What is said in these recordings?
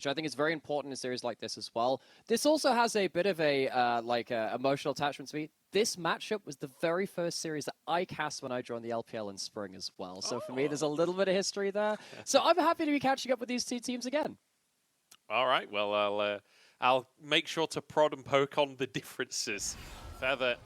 which I think is very important in a series like this as well. This also has a bit of a emotional attachment to me. This matchup was the very first series that I cast when I joined the LPL in spring as well. So for me, there's a little bit of history there. So I'm happy to be catching up with these two teams again. All right, well, I'll make sure to prod and poke on the differences. Feather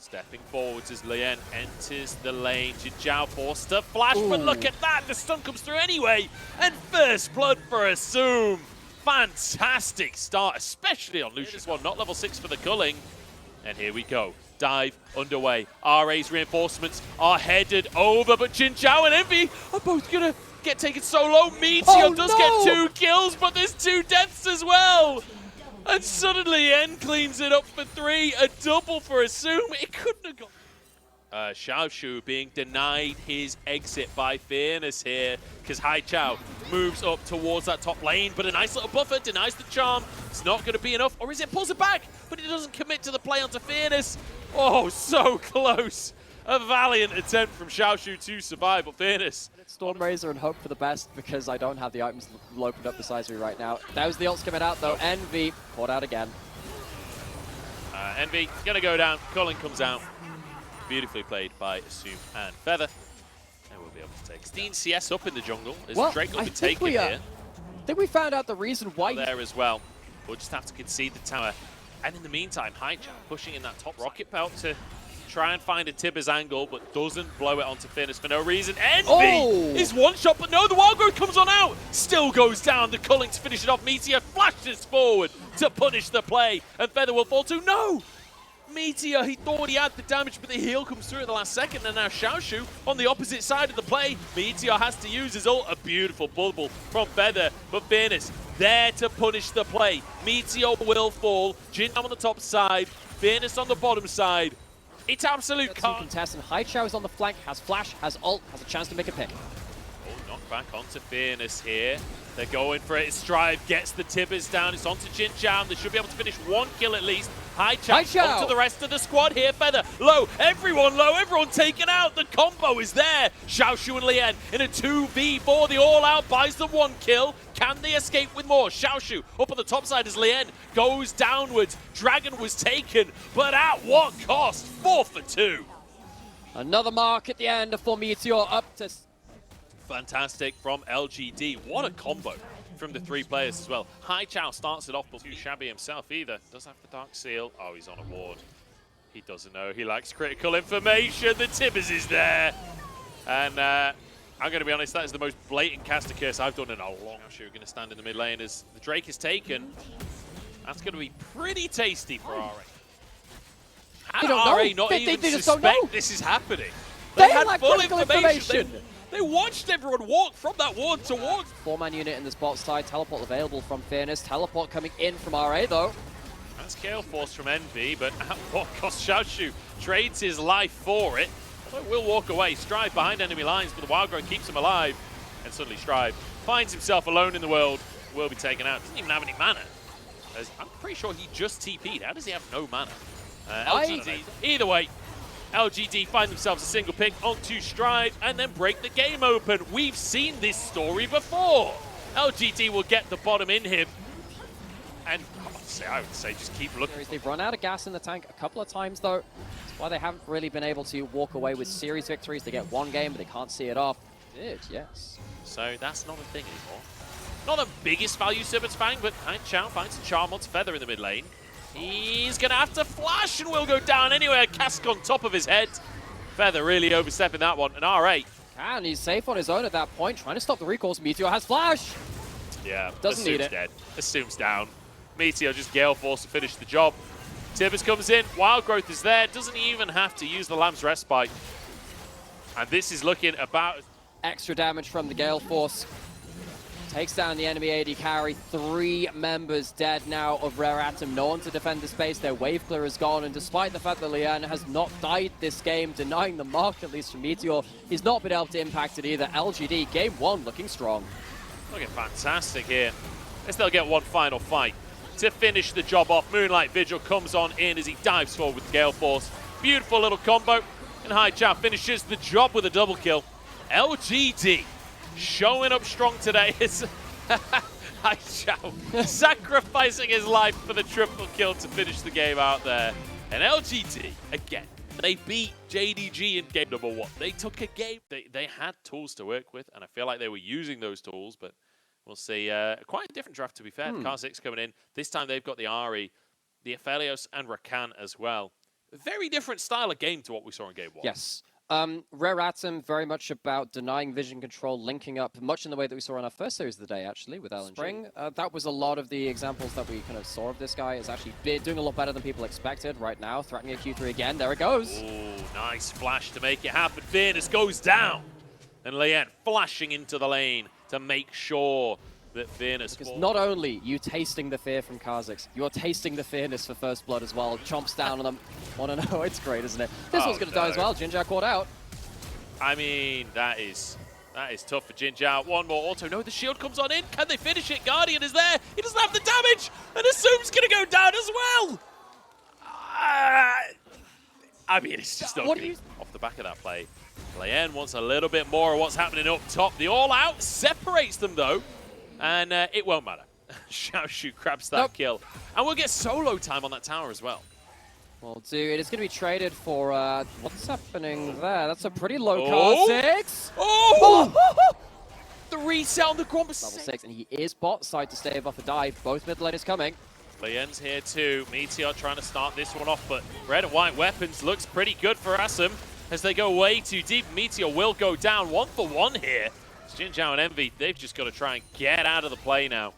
stepping forwards as Lien enters the lane. Jinjiao forced to flash, but look at that! The stun comes through anyway! And first blood for Assume! Fantastic start, especially on Lucius 1, not level 6 for the culling. And here we go. Dive underway. RA's reinforcements are headed over, but Jinjiao and Envy are both gonna get taken solo. Meteor does get 2 kills, but there's 2 deaths as well! And suddenly N cleans it up for 3, a double for Assume. It couldn't have gone. Xiaoshu being denied his exit by Fairness here, because Haichao moves up towards that top lane, but a nice little buffer denies the charm. It's not going to be enough, or is it pulls it back? But it doesn't commit to the play onto Fairness. Oh, so close. A valiant attempt from Xiaoshu to survive, but Fairness. Stormrazor and hope for the best because I don't have the items opened up beside me right now. That was the ults coming out though. Envy caught out again. Envy gonna go down. Culling comes out. Beautifully played by Assume and Feather. And we'll be able to take Steen CS up in the jungle. As Drake will be taken here. I think we found out the reason why there as well. We'll just have to concede the tower. And in the meantime, Haichao pushing in that top rocket belt to try and find a Tibbers angle, but doesn't blow it onto Fairness for no reason. Envy is one shot, but no, the Wild Growth comes on out. Still goes down. The culling to finish it off. Meteor flashes forward to punish the play, and Feather will fall too. No! Meteor, he thought he had the damage, but the heal comes through at the last second, and now Xiaoshu on the opposite side of the play. Meteor has to use his ult. A beautiful bubble from Feather, but Fairness there to punish the play. Meteor will fall. Jinjiao on the top side, Fairness on the bottom side. It's absolute contestant. Haichao is on the flank, has flash, has ult, has a chance to make a pick. Oh, knock back onto Fairness here. They're going for it. Strive gets the Tibbers down. It's onto Jinjiao. They should be able to finish 1 kill at least. Haichao onto the rest of the squad here. Feather low, everyone taken out. The combo is there. Xiaoshu and Lien in a 2v4. The all-out buys them 1 kill. Can they escape with more? Xiaoshu up on the top side as Lien goes downwards. Dragon was taken, but at what cost? 4 for 2. Another mark at the end for Meteor up to... Fantastic from LGD. What a combo from the 3 players as well. Haichao starts it off, but too shabby himself either. Does have the Dark Seal. Oh, he's on a ward. He doesn't know. He lacks critical information. The Tibbers is there. And I'm going to be honest, that is the most blatant caster curse I've done in a long time. We're going to stand in the mid lane as the Drake is taken. That's going to be pretty tasty for RA. How do RA not even suspect this is happening? They had full information. They watched everyone walk from that ward to ward. 4-man unit in this bot side. Teleport available from Fairness. Teleport coming in from RA though. That's Gale Force from Envy, but at what cost? Xiaoshu trades his life for it. But will walk away. Strive behind enemy lines, but the Wild Growth keeps him alive. And suddenly Strive finds himself alone in the world. Will be taken out. Doesn't even have any mana. I'm pretty sure he just TP'd. How does he have no mana? LGD. Either way, LGD find themselves a single pick onto Strive and then break the game open. We've seen this story before. LGD will get the bottom in him. And I would say just keep looking. They've run out of gas in the tank a couple of times though. That's why they haven't really been able to walk away with series victories. They get 1 game, but they can't see it off. Yes. So that's not a thing anymore. Not the biggest value Sibbons Fang, but Haichao finds a charm onto Feather in the mid lane. He's going to have to flash and will go down anyway. A cask on top of his head. Feather really overstepping that one. And RA. And he's safe on his own at that point, trying to stop the recalls. Meteor has flash. Yeah, doesn't need it. Dead. Assumes down. Meteor just Gale Force to finish the job. Tibbers comes in. Wild Growth is there. Doesn't even have to use the Lamb's Respite. And this is looking about... Extra damage from the Gale Force. Takes down the enemy AD carry. 3 members dead now of Rare Atom. No one to defend the space. Their wave clear is gone. And despite the fact that Lien has not died this game, denying the mark, at least from Meteor, he's not been able to impact it either. LGD, game 1, looking strong. Looking fantastic here. Guess they'll get one final fight to finish the job off. Moonlight Vigil comes on in as he dives forward with the Gale Force. Beautiful little combo. And Haichao finishes the job with a double kill. LGD showing up strong today. Haichao sacrificing his life for the triple kill to finish the game out there. And LGD, again, they beat JDG in game number 1. They took a game. They had tools to work with, and I feel like they were using those tools, but we'll see. Quite a different draft, to be fair. Kha'Zix coming in. This time they've got the Ahri, the Aphelios, and Rakan as well. Very different style of game to what we saw in game 1. Yes. Rare Atom, very much about denying vision control, linking up, much in the way that we saw in our first series of the day, actually, with LNG. Spring. That was a lot of the examples that we kind of saw of this guy. Is actually doing a lot better than people expected right now, threatening a Q3 again. There it goes. Ooh, nice flash to make it happen. Fairness goes down. And Lien flashing into the lane to make sure that Fairness... Because not only you tasting the fear from Kha'Zix, you're tasting the Fairness for First Blood as well. Chomps down on them. 1-0, it's great, isn't it? This one's going to die as well. Jinjao caught out. I mean, that is tough for Jinjao. One more auto. No, the shield comes on in. Can they finish it? Guardian is there. He doesn't have the damage. And Assume's going to go down as well. I mean, it's just not good. Off the back of that play. Lien wants a little bit more of what's happening up top. The all-out separates them, though. And it won't matter. Xiaoshu grabs that kill. And we'll get solo time on that tower as well. Well, dude, it's going to be traded for... what's happening there? That's a pretty low Kha'Zix. The reset on the Gromp. Level 6, and he is bot side to stave off a dive. Both mid lane is coming. Lien's here too. Meteor trying to start this one off, but red and white weapons looks pretty good for Assam as they go way too deep. Meteor will go down 1-for-1 here. Jinjao and Envy, they've just got to try and get out of the play now.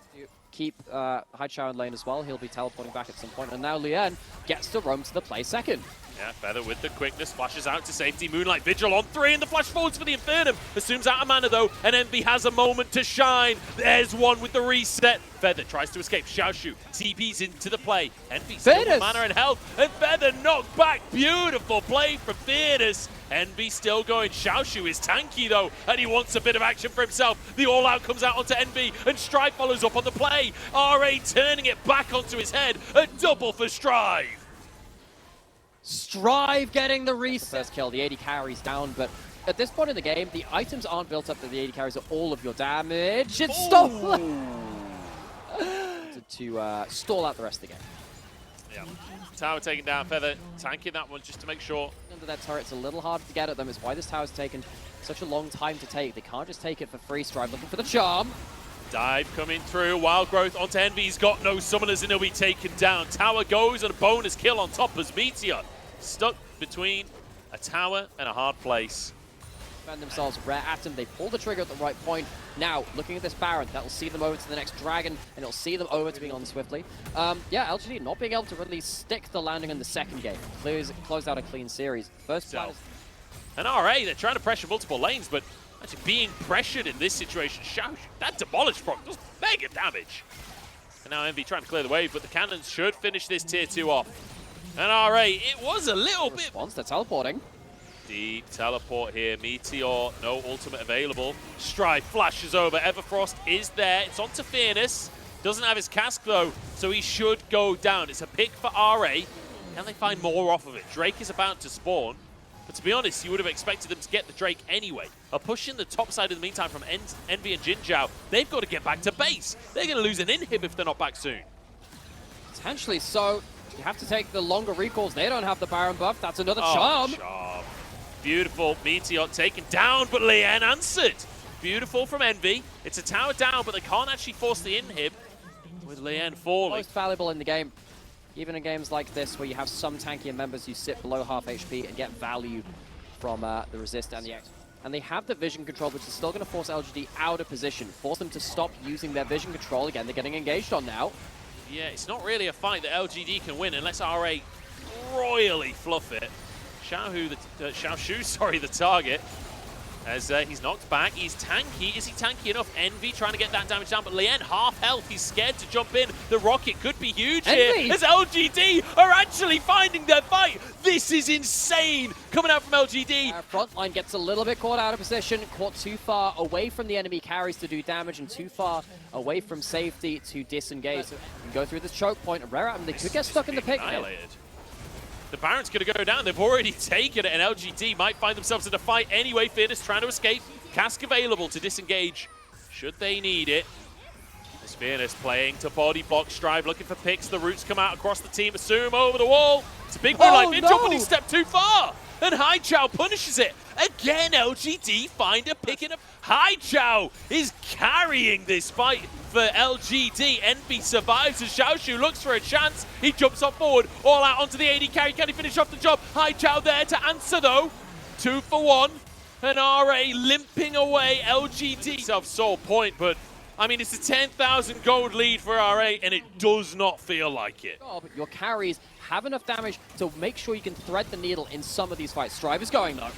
Keep Haichao in lane as well. He'll be teleporting back at some point. And now Lien gets to roam to the play second. Yeah, Feather with the quickness, flashes out to safety. Moonlight Vigil on 3, and the flash forwards for the Infernum. Assumes out of mana though, and Envy has a moment to shine. There's one with the reset. Feather tries to escape. Xiaoshu TP's into the play. Envy still with mana and health, and Feather knocked back. Beautiful play from Fairness. Envy still going. Xiaoshu is tanky though, and he wants a bit of action for himself. The all-out comes out onto Envy, and Strive follows up on the play. RA turning it back onto his head. A double for Strive. Strive getting the reset. First kill, the AD carries down, but at this point in the game, the items aren't built up that the AD carries are all of your damage. It's stolen! to stall out the rest of the game. Yeah. Tower taken down, Feather tanking that one just to make sure. Under that turret, it's a little hard to get at them. It's why this tower's taken such a long time to take. They can't just take it for free. Strive looking for the charm. Dive coming through, Wild Growth onto Envy. He's got no summoners and he'll be taken down. Tower goes and a bonus kill on top as Meteor stuck between a tower and a hard place. Defend themselves. Rare Atom, they pull the trigger at the right point. Now, looking at this Baron, that will see them over to the next Dragon, and it'll see them over to being on swiftly. Yeah, LGD not being able to really stick the landing in the second game. Close out a clean series. First plan is... And RA, they're trying to pressure multiple lanes, but actually being pressured in this situation, Xiaoshu, that demolished proc does mega damage. And now Envy trying to clear the wave, but the cannons should finish this tier 2 off. And RA, it was a little bit... Response, they're teleporting. Deep teleport here. Meteor, no ultimate available. Strive flashes over. Everfrost is there. It's onto Fairness. Doesn't have his cask though, so he should go down. It's a pick for RA. Can they find more off of it? Drake is about to spawn. But to be honest, you would have expected them to get the Drake anyway. A push in the top side in the meantime from Envy and Jinjao. They've got to get back to base. They're going to lose an inhib if they're not back soon. Potentially so. You have to take the longer recalls. They don't have the Baron buff. That's another charm. Charm. Beautiful. Meteor taken down, but Lien answered. Beautiful from Envy. It's a tower down, but they can't actually force the inhib with Lien falling. Most valuable in the game. Even in games like this where you have some tankier members who sit below half HP and get value from the resist and the X. And they have the vision control, which is still going to force LGD out of position. Force them to stop using their vision control. Again, they're getting engaged on now. Yeah, it's not really a fight that LGD can win unless RA royally fluff it. Xiaoshu, the target, as he's knocked back. He's tanky. Is he tanky enough? Envy trying to get that damage down, but Lien half health. He's scared to jump in. The rocket could be huge here as LGD are actually finding their fight. This is insane coming out from LGD. Frontline gets a little bit caught out of position, caught too far away from the enemy carries to do damage and too far away from safety to disengage. So you can go through this choke point. Rare Atom, they could get stuck in the pick. The Baron's going to go down. They've already taken it, and LGD might find themselves in a fight anyway. Fairness trying to escape. Cask available to disengage should they need it. As Fearless playing to body block Strive, looking for picks. The roots come out across the team. Assume over the wall. It's a big blue light mid jump, but he stepped too far. And Haichao punishes it. Again, LGD find a pick in a... Haichao is carrying this fight for LGD. Envy survives as Xiaoshu looks for a chance. He jumps on forward, all out onto the AD carry. Can he finish off the job? Haichao there to answer though. 2 for 1. And RA limping away. LGD self-soul point, but I mean, it's a 10,000 gold lead for RA, and it does not feel like it. Oh, but your carries have enough damage to make sure you can thread the needle in some of these fights. Strive is going, though.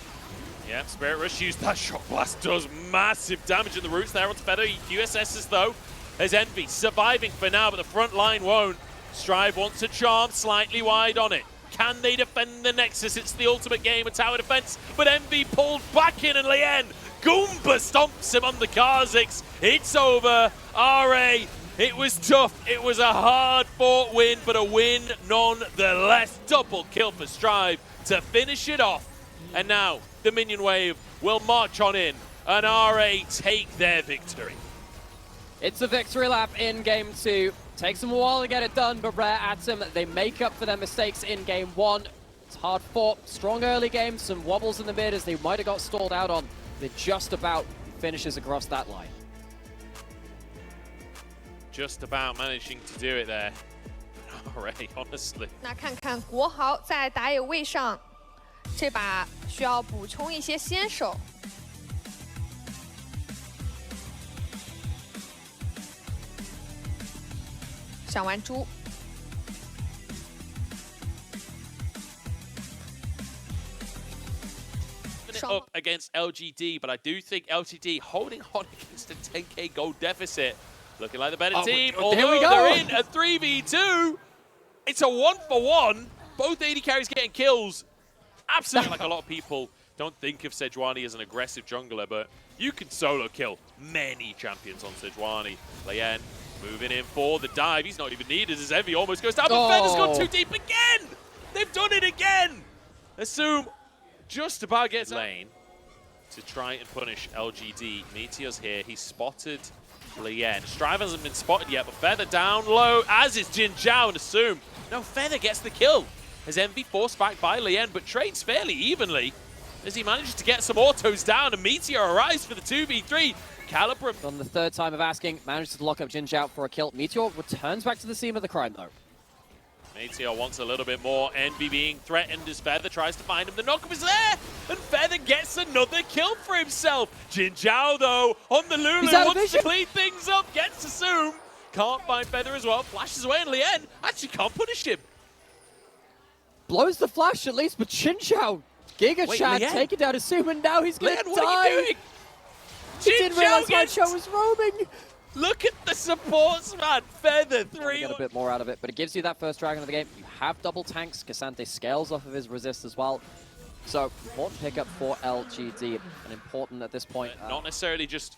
Yeah, Spirit Rush used that Shock Blast, does massive damage in the roots there onto Feather. USS's, though, as Envy surviving for now, but the front line won't. Strive wants a charm, slightly wide on it. Can they defend the Nexus? It's the ultimate game of tower defense, but Envy pulled back in, and Lien Goomba stomps him on the Kha'Zix. It's over. RA, it was tough. It was a hard-fought win, but a win nonetheless. Double kill for Strive to finish it off. And now the minion wave will march on in, and RA take their victory. It's a victory lap in Game 2. Takes them a while to get it done, but Rare Atom, they make up for their mistakes in Game 1. It's hard fought, strong early game, some wobbles in the mid as they might have got stalled out on. They're just about finishes across that line. Just about managing to do it there. RA, honestly. 那看看国豪在打野位上，这把需要补充一些先手。上完猪。 Up against LGD, but I do think LGD holding on against a 10k gold deficit. Looking like the better team, although they're in a 3v2. It's a 1-for-1. Both AD carries getting kills. Absolutely, like a lot of people don't think of Sejuani as an aggressive jungler, but you can solo kill many champions on Sejuani. Lien moving in for the dive. He's not even needed as Envy almost goes down, but Feather's gone too deep again. They've done it again. Assume just about gets lane to try and punish LGD. Meteor's here. He's spotted Lien. Strive hasn't been spotted yet, but Feather down low, as is Jin Zhao, and Assume. No, Feather gets the kill. As Envy forced back by Lien, but trades fairly evenly as he manages to get some autos down, and Meteor arrives for the 2v3. Caliber on the third time of asking, manages to lock up Jin Zhao for a kill. Meteor returns back to the scene of the crime, though. Meteor wants a little bit more. Envy being threatened as Feather tries to find him. The knockup is there, and Feather gets another kill for himself. Jin Zhao, though, on the Lulu, wants to clean things up, gets Assume. Can't find Feather as well, flashes away, and Lien actually can't punish him. Blows the flash at least, but Jin Zhao, Giga Chad taking down Assume, and now he's going to die. What are you doing? He didn't realize Haichao was roaming. Look at the supports, man. Feather 3. Get a bit more out of it, but it gives you that first dragon of the game. You have double tanks. Cassante scales off of his resist as well. So, important pickup for LGD, and important at this point. Not necessarily just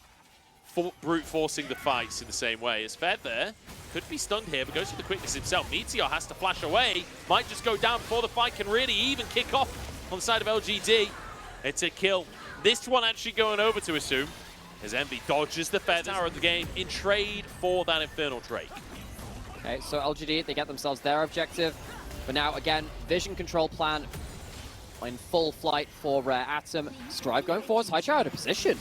brute forcing the fights in the same way as Feather. Could be stunned here, but goes for the quickness himself. Meteor has to flash away. Might just go down before the fight can really even kick off on the side of LGD. It's a kill. This one actually going over to Assume. As Envy dodges the Feather tower of the game in trade for that Infernal Drake. Okay, so LGD, they get themselves their objective. But now, again, vision control plan in full flight for Rare Atom. Strive going forwards, Haichao out of position.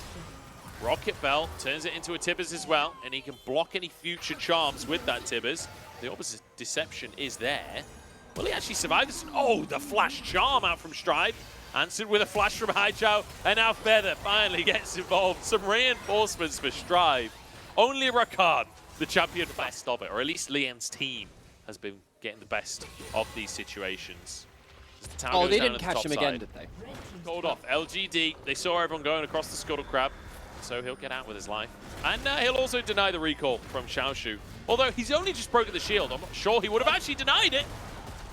Rocket Bell turns it into a Tibbers as well, and he can block any future charms with that Tibbers. The opposite deception is there. Will he actually survive this? Oh, the flash charm out from Strive. Answered with a flash from Haichao, and now Feather finally gets involved. Some reinforcements for Strive. Only Rakan, the champion, best of it, or at least Lien's team has been getting the best of these situations. Oh, they didn't catch him again, did they? Gold off. LGD, they saw everyone going across the Scuttle Crab, so he'll get out with his life. And he'll also deny the recall from Xiaoshu. Although he's only just broken the shield, I'm not sure he would have actually denied it.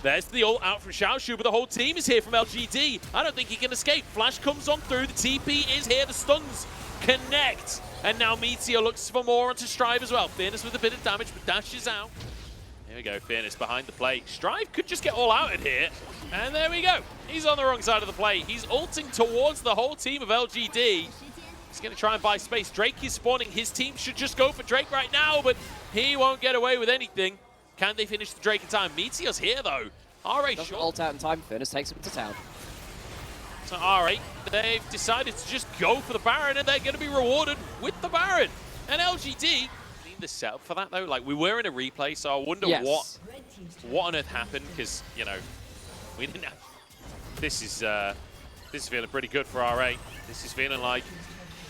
There's the ult out from Xiaoshu, but the whole team is here from LGD. I don't think he can escape. Flash comes on through. The TP is here. The stuns connect. And now Meteor looks for more onto Strive as well. Fearless with a bit of damage, but dashes out. Here we go. Fearless behind the plate. Strive could just get all out in here. And there we go. He's on the wrong side of the plate. He's ulting towards the whole team of LGD. He's going to try and buy space. Drake is spawning. His team should just go for Drake right now, but He won't get away with anything. Can they finish the Drake in time? Meteor's here, though. RA Doesn't short. ult out in time. Finish takes him to town. So RA, they've decided to just go for the Baron, and they're going to be rewarded with the Baron. And LGD need the setup for that, though. Like, we were in a replay, so I wonder what on earth happened, because, you know, we didn't have... This is feeling pretty good for RA. This is feeling like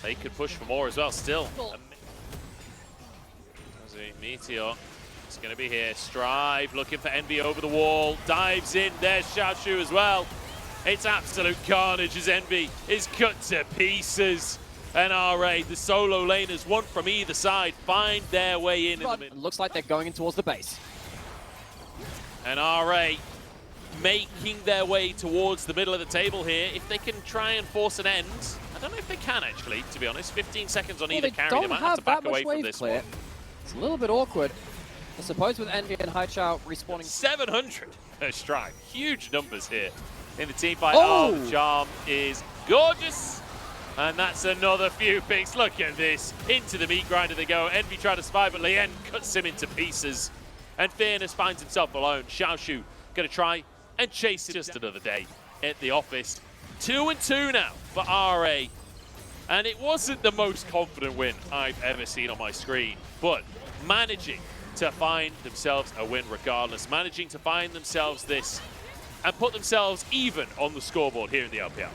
they could push for more as well, still. Meteor is going to be here. Strive looking for Envy over the wall. Dives in. There's Xiaoshu as well. It's absolute carnage as Envy is cut to pieces. And RA, the solo laners, one from either side, find their way in the middle. Looks like they're going in towards the base. And RA making their way towards the middle of the table here. If they can try and force an end, I don't know if they can actually, to be honest. 15 seconds on either carry. They might have to back away from this one. It's a little bit awkward. I suppose with Envy and Haichao respawning. 700 per strike. Huge numbers here in the team fight. Oh, the charm is gorgeous. And that's another few picks. Look at this. Into the meat grinder they go. Envy trying to spy, but Lien cuts him into pieces. And Fairness finds himself alone. Xiaoshu going to try and chase it. Just another day at the office. 2-2 now for RA. And it wasn't the most confident win I've ever seen on my screen, but managing to find themselves a win regardless, managing to find themselves this and put themselves even on the scoreboard here in the LPL.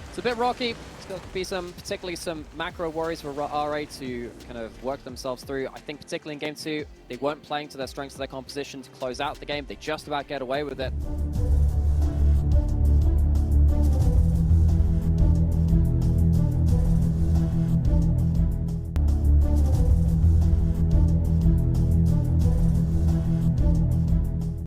It's a bit rocky. It's going to be particularly some macro worries for RA to kind of work themselves through. I think particularly in Game 2, they weren't playing to their strengths of their composition to close out the game. They just about get away with it.